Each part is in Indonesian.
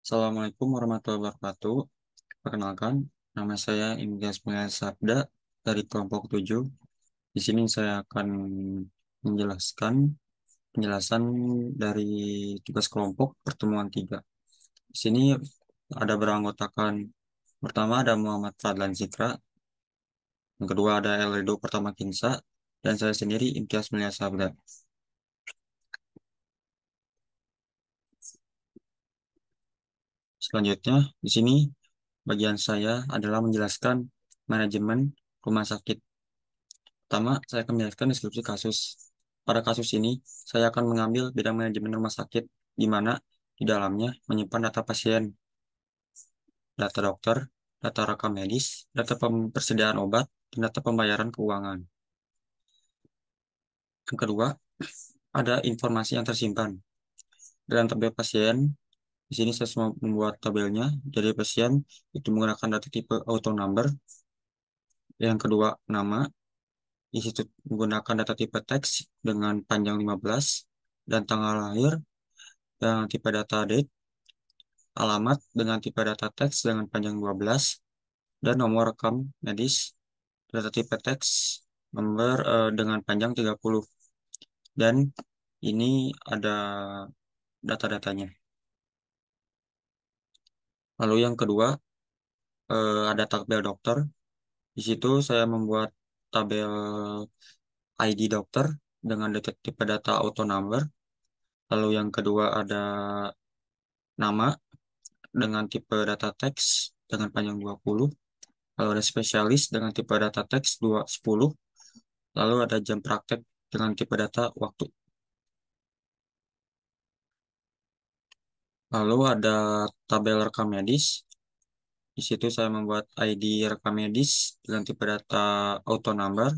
Assalamualaikum warahmatullahi wabarakatuh. Perkenalkan, nama saya Imtiaz Mulia Sabda dari kelompok 7. Di sini saya akan menjelaskan penjelasan dari tugas kelompok pertemuan 3. Di sini ada beranggotakan pertama ada Muhammad Fadlan Zikra, yang kedua ada Elredo Pertama Kinsa, dan saya sendiri Imtiaz Mulia Sabda. Selanjutnya, di sini bagian saya adalah menjelaskan manajemen rumah sakit. Pertama, saya akan menjelaskan deskripsi kasus. Pada kasus ini, saya akan mengambil bidang manajemen rumah sakit, di mana di dalamnya menyimpan data pasien, data dokter, data rekam medis, data persediaan obat, dan data pembayaran keuangan. Yang kedua, ada informasi yang tersimpan. Dalam tabel pasien, di sini saya semua membuat tabelnya. Jadi pasien itu menggunakan data tipe auto number. Yang kedua, nama. Institut menggunakan data tipe teks dengan panjang 15 dan tanggal lahir dengan tipe data date, alamat dengan tipe data teks dengan panjang 12, dan nomor rekam medis data tipe teks nomor dengan panjang 30. Dan ini ada data-datanya. Lalu yang kedua, ada tabel dokter. Di situ saya membuat tabel ID dokter dengan data tipe data auto number. Lalu yang kedua ada nama dengan tipe data teks dengan panjang 20. Lalu ada spesialis dengan tipe data teks 210. Lalu ada jam praktek dengan tipe data waktu. Lalu ada tabel rekam medis. Di situ saya membuat ID rekam medis dengan tipe data auto number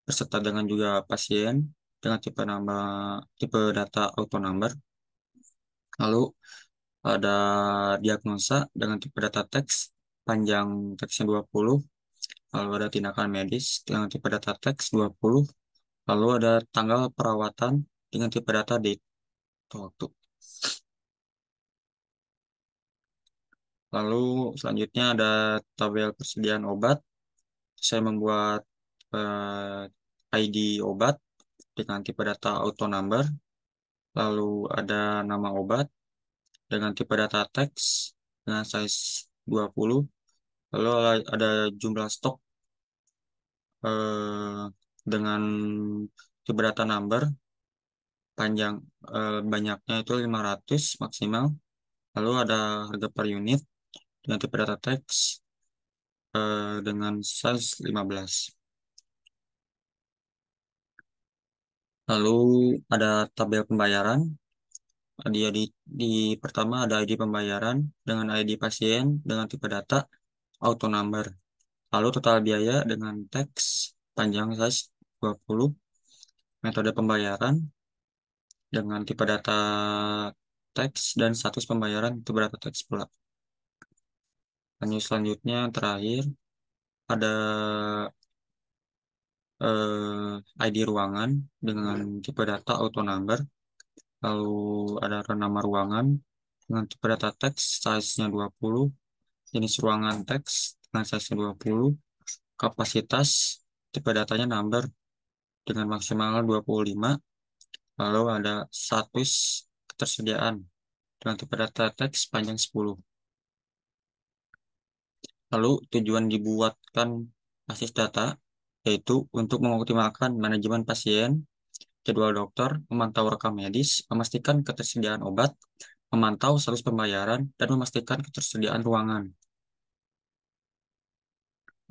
beserta dengan juga pasien dengan tipe data auto number. Lalu ada diagnosa dengan tipe data teks panjang teksnya 20. Lalu ada tindakan medis dengan tipe data teks 20. Lalu ada tanggal perawatan dengan tipe data date atau waktu. Lalu selanjutnya ada tabel persediaan obat. Saya membuat ID obat dengan tipe data auto number. Lalu ada nama obat dengan tipe data teks dengan size 20. Lalu ada jumlah stok eh, dengan tipe data number panjang banyaknya itu 500 maksimal. Lalu ada harga per unit dengan tipe data teks dengan size 15. Lalu ada tabel pembayaran. Dia di pertama ada ID pembayaran dengan ID pasien dengan tipe data auto number. Lalu total biaya dengan teks panjang size 20. Metode pembayaran dengan tipe data teks dan status pembayaran tipe data teks pula. Lanjut selanjutnya yang terakhir ada ID ruangan dengan tipe data auto number. Lalu ada nama ruangan dengan tipe data teks size-nya 20, jenis ruangan teks dengan size-nya 20, kapasitas tipe datanya number dengan maksimal 25, lalu ada status ketersediaan dengan tipe data teks panjang 10. Lalu tujuan dibuatkan basis data yaitu untuk mengoptimalkan manajemen pasien, jadwal dokter, memantau rekam medis, memastikan ketersediaan obat, memantau status pembayaran, dan memastikan ketersediaan ruangan.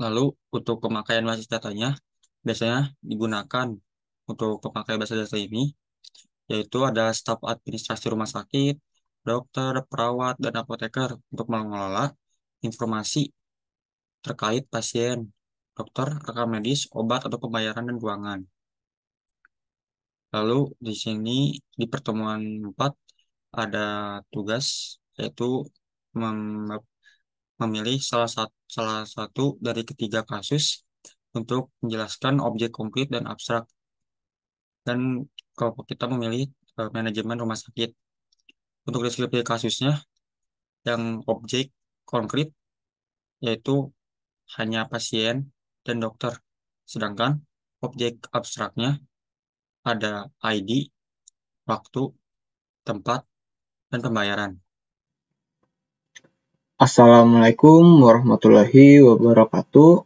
Lalu untuk pemakaian basis datanya biasanya digunakan untuk pemakai basis data ini yaitu ada staf administrasi rumah sakit, dokter, perawat, dan apoteker untuk mengelola informasi terkait pasien, dokter, rekam medis, obat atau pembayaran dan ruangan. Lalu di sini di pertemuan 4 ada tugas yaitu mem- memilih salah satu dari ketiga kasus untuk menjelaskan objek konkret dan abstrak. Dan kalau kita memilih manajemen rumah sakit. Untuk deskripsi kasusnya, yang objek konkret yaitu hanya pasien dan dokter. Sedangkan objek abstraknya ada ID, waktu, tempat, dan pembayaran. Assalamualaikum warahmatullahi wabarakatuh.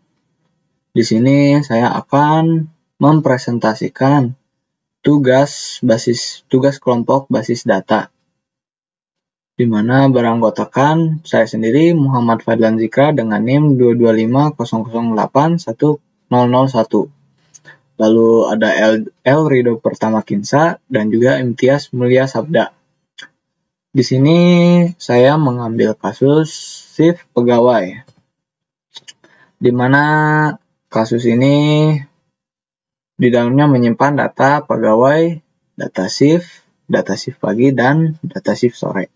Di sini saya akan mempresentasikan tugas kelompok basis data, di mana beranggotakan saya sendiri Muhammad Fadlan Zikra dengan NIM 22500811001. Lalu ada L Rido Pertama Kinsa dan juga Imtiaz Mulia Sabda. Di sini saya mengambil kasus shift pegawai, di mana kasus ini di dalamnya menyimpan data pegawai, data shift pagi, dan data shift sore.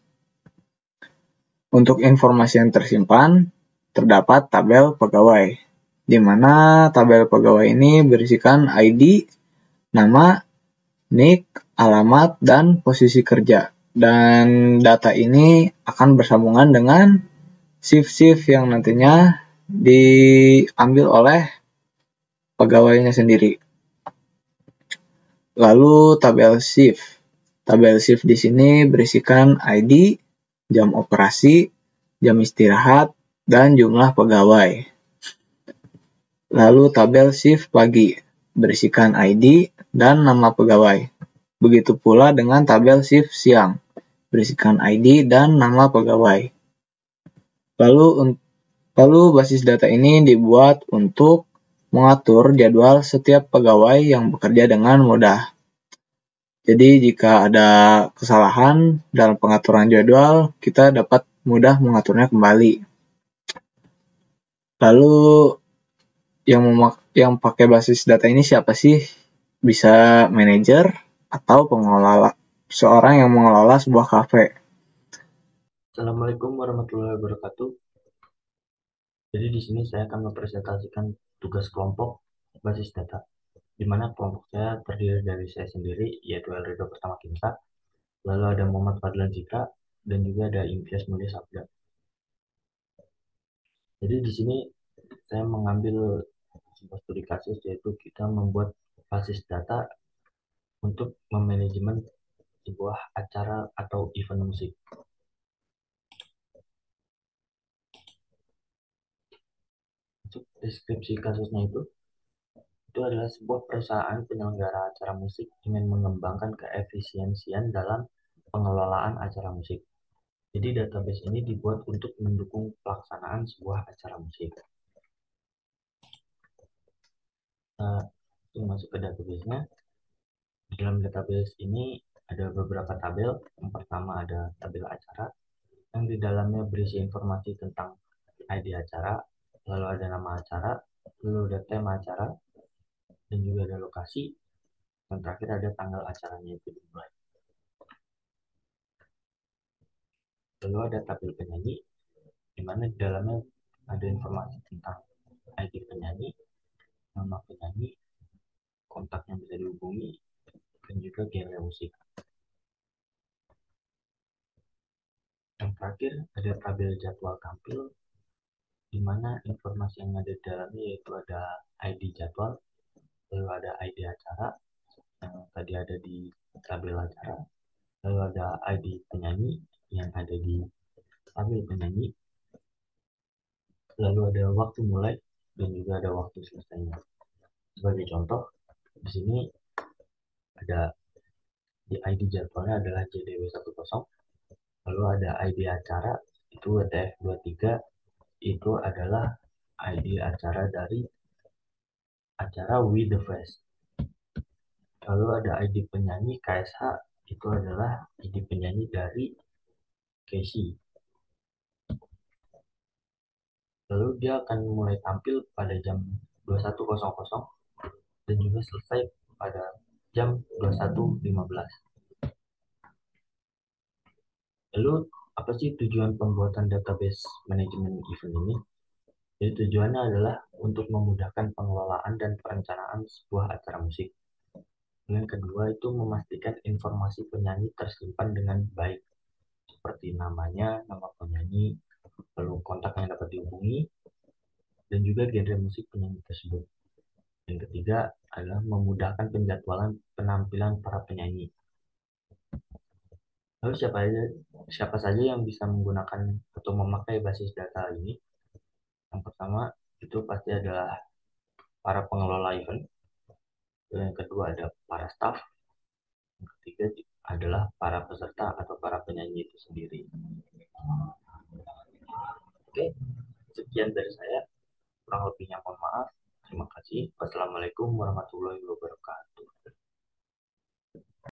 Untuk informasi yang tersimpan, terdapat tabel pegawai, di mana tabel pegawai ini berisikan ID, nama, NIK, alamat, dan posisi kerja. Dan data ini akan bersambungan dengan shift-shift yang nantinya diambil oleh pegawainya sendiri. Lalu tabel shift. Tabel shift di sini berisikan ID, jam operasi, jam istirahat, dan jumlah pegawai. Lalu tabel shift pagi berisikan ID dan nama pegawai. Begitu pula dengan tabel shift siang berisikan ID dan nama pegawai. Lalu basis data ini dibuat untuk mengatur jadwal setiap pegawai yang bekerja dengan mudah. Jadi jika ada kesalahan dalam pengaturan jadwal, kita dapat mudah mengaturnya kembali. Lalu yang pakai basis data ini siapa sih? Bisa manajer atau pengelola, seorang yang mengelola sebuah kafe. Assalamualaikum warahmatullahi wabarakatuh. Jadi di sini saya akan mempresentasikan tugas kelompok basis data, di mana kelompok saya terdiri dari saya sendiri, yaitu Elrido Pertama Kinsa, lalu ada Muhammad Fadlan Zikra, dan juga ada Imtiaz Mulia Sabda. Jadi di sini saya mengambil sebuah studi kasus, yaitu kita membuat basis data untuk memanajemen sebuah acara atau event musik. Untuk deskripsi kasusnya itu adalah sebuah perusahaan penyelenggara acara musik ingin mengembangkan keefisiensian dalam pengelolaan acara musik. Jadi database ini dibuat untuk mendukung pelaksanaan sebuah acara musik. Kita masuk ke database-nya. Di dalam database ini ada beberapa tabel. Yang pertama ada tabel acara, yang di dalamnya berisi informasi tentang ID acara, lalu ada nama acara, lalu ada tema acara, dan juga ada lokasi, dan terakhir ada tanggal acaranya itu dimulai. Lalu ada tabel penyanyi, di mana di dalamnya ada informasi tentang ID penyanyi, nama penyanyi, kontak yang bisa dihubungi, dan juga genre musik. Yang terakhir ada tabel jadwal tampil, di mana informasi yang ada di dalamnya yaitu ada ID jadwal, lalu ada ID acara yang tadi ada di tabel acara, lalu ada ID penyanyi yang ada di tabel penyanyi, lalu ada waktu mulai dan juga ada waktu selesainya. Sebagai contoh, di sini ada di ID jadwalnya adalah JDW10, lalu ada ID acara itu WTF23, itu adalah ID acara dari acara We The Fest. Lalu ada ID penyanyi KSH, itu adalah ID penyanyi dari Casey. Lalu dia akan mulai tampil pada jam 21.00 dan juga selesai pada jam 21.15. Lalu apa sih tujuan pembuatan database manajemen event ini? Jadi tujuannya adalah untuk memudahkan pengelolaan dan perencanaan sebuah acara musik. Yang kedua itu memastikan informasi penyanyi tersimpan dengan baik. seperti namanya, nama penyanyi, lalu kontak yang dapat dihubungi, dan juga genre musik penyanyi tersebut. Yang ketiga adalah memudahkan penjadwalan penampilan para penyanyi. Lalu siapa saja yang bisa menggunakan atau memakai basis data ini? Yang pertama itu pasti adalah para pengelola event. Yang kedua ada para staff. Yang ketiga adalah para peserta atau para penyanyi itu sendiri. Oke, sekian dari saya. Kurang lebihnya mohon maaf. Terima kasih. Wassalamualaikum warahmatullahi wabarakatuh.